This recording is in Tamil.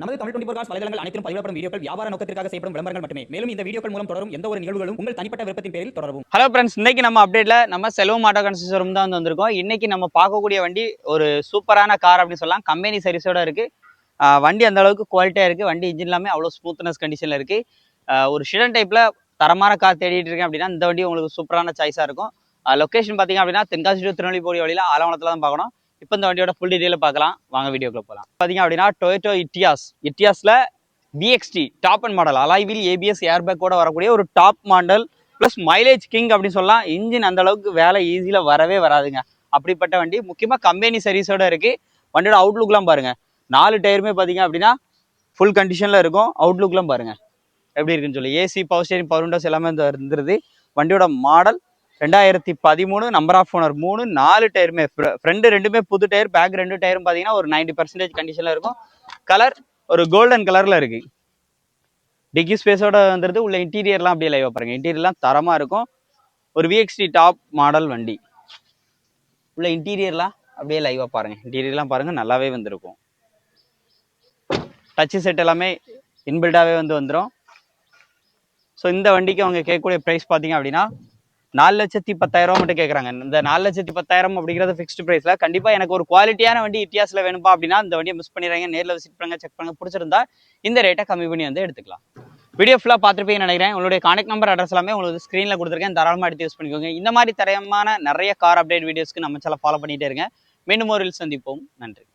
நமது தமிழ் 24 காஸ் வலைதளங்கள் அனைத்தும் பதிவிடப்படும் வீடியோக்கள் வியாபார நோக்கத்திற்காக செய்யப்படும் விளம்பரங்கள் மட்டுமே. மேலும் இந்த வீடியோக்கள் மூலம் தொடரும் எந்த ஒரு நிகழ்வுகளும் உங்கள் தனிப்பட்ட விருப்பத்தின் பேரில் தொடரவும். ஹலோ ஃப்ரெண்ட்ஸ், இன்னைக்கு நம்ம அப்டேட்ல நம்ம செல்வம் ஆட்டோ கன்ஸ்ட்ரக்ஷன் தான் வந்திருக்கோம். இன்னைக்கு நம்ம பார்க்கக்கூடிய வண்டி ஒரு சூப்பரான கார் அப்படின்னு சொல்லலாம். கம்பெனி சர்வீஸோட இருக்கு. வண்டி அந்த அளவுக்கு குவாலிட்டியா இருக்கு. வண்டி இன்ஜின் எல்லாமே அவ்வளோ ஸ்மூத்னஸ் கண்டிஷன்ல இருக்கு. ஒரு ஷிடன் டைப்ல தரமான கார் தேடிட்டு இருக்கேன் அப்படின்னா இந்த வண்டி உங்களுக்கு சூப்பரான சாய்ஸா இருக்கும். லொகேஷன் பார்த்தீங்க அப்படின்னா தென்காசி டு திருநெல்வேலி வழியில ஆலவனத்துல தான் பார்க்கணும். இப்போ இந்த வண்டியோட ஃபுல் டீடைல பார்க்கலாம். வாங்க வீடியோக்குள்ள போகலாம். பார்த்தீங்க அப்படின்னா டொயோட்டோ இட்டியாஸ்ல VXT டாப் அண்ட் மாடல் அலாய்வில் ABS ஏர்பேக்கோட வரக்கூடிய ஒரு top model plus mileage king அப்படின்னு சொல்லலாம். இன்ஜின் அந்த அளவுக்கு வேலை ஈஸியில வரவே வராதுங்க. அப்படிப்பட்ட வண்டி முக்கியமாக கம்பெனி சர்வீஸோட இருக்கு. வண்டியோட அவுட்லுக்லாம் பாருங்க. 4 டயருமே பார்த்தீங்க அப்படின்னா ஃபுல் கண்டிஷன்ல இருக்கும். அவுட்லுக்லாம் பாருங்க எப்படி இருக்குன்னு சொல்லி. AC power steering power windows எல்லாமே இருந்துருது. வண்டியோட மாடல் 2013, நம்பர் ஆஃப் ஓனர் 3, 4 டயருமே ஃப்ரண்ட் ரெண்டுமே புது டயர், பேக் 2 டயரும் பார்த்தீங்கன்னா ஒரு 90% கண்டிஷன்ல இருக்கும். கலர் ஒரு கோல்டன் கலர்ல இருக்கு. டிக்கி ஸ்பேஸோட வந்துருது. உள்ள இன்டீரியர்லாம் அப்படியே லைவா பாருங்க. இன்டீரியர்லாம் தரமா இருக்கும். ஒரு VXT டாப் மாடல் வண்டி. உள்ள இன்டீரியர்லாம் அப்படியே லைவா பாருங்க. இன்டீரியர்லாம் பாருங்க நல்லாவே வந்திருக்கும். டச் செட் எல்லாமே இன்பில்டாவே வந்துடும். ஸோ இந்த வண்டிக்கு அவங்க கேட்கக்கூடிய ப்ரைஸ் பார்த்தீங்க அப்படின்னா 4,10,000 மட்டும் கேட்குறாங்க. இந்த 4,10,000 அப்படிங்கிறது ஃபிக்ஸ்டு ப்ரைஸ்ல. கண்டிப்பாக எனக்கு ஒரு குவாலிட்டியான வண்டி இட்டியாஸ்ல வேணும்பா அப்படின்னா இந்த வண்டியை மிஸ் பண்ணிடுறாங்க. நேரில் விசிட் பண்ணுங்க, செக் பண்ணுங்க. பிடிச்சிருந்தா இந்த ரேட்டை கம்மி பண்ணி வந்து எடுத்துக்கலாம். வீடியோ ஃபுல்லாக பார்த்துருப்பீங்கன்னு நினைக்கிறேன். உங்களுடைய கான்டாக்ட் நம்பர் அட்ரஸ் எல்லாமே உங்களுக்கு ஸ்க்ரீனில் கொடுத்துருக்கேன். தாராளமாக எடுத்து யூஸ் பண்ணிக்கோங்க. இந்த மாதிரி தரமான நிறைய கார் அப்டேட் வீடியோஸ்க்கு நம்ம சேனல் ஃபாலோ பண்ணிட்டே இருங்க. மீண்டும் ஒரு சந்திப்போம். நன்றி.